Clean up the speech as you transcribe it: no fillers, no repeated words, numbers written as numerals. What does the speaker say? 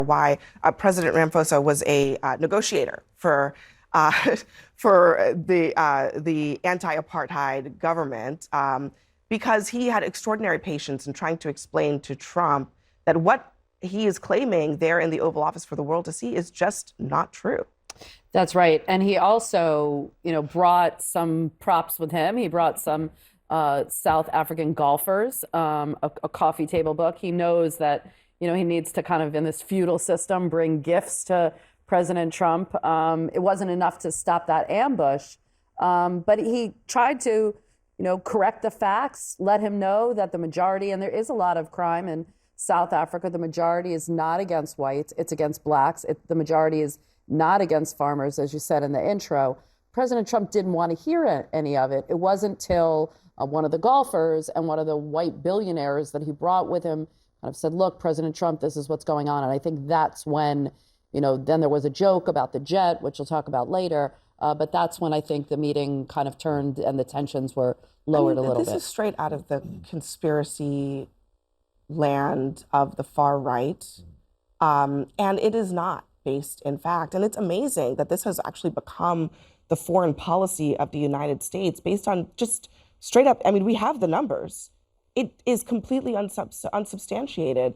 why President Ramaphosa was a negotiator for uh, for the anti-apartheid government, because he had extraordinary patience in trying to explain to Trump that what he is claiming there in the Oval Office for the world to see is just not true. That's right. And he also, brought some props with him. He brought some South African golfers, a coffee table book. He knows that, he needs to kind of, in this feudal system, bring gifts to President Trump. It wasn't enough to stop that ambush, but he tried to, correct the facts, let him know that the majority, and there is a lot of crime in South Africa, the majority is not against whites, it's against blacks. The majority is not against farmers, as you said in the intro. President Trump didn't want to hear any of it. It wasn't till one of the golfers and one of the white billionaires that he brought with him kind of said, look, President Trump, this is what's going on. And I think that's when, then there was a joke about the jet, which we'll talk about later. But that's when I think the meeting kind of turned and the tensions were lowered a little bit. This is straight out of the conspiracy land of the far right. And it is not based in fact. And it's amazing that this has actually become the foreign policy of the United States based on just straight up, I mean, we have the numbers. It is completely unsubstantiated.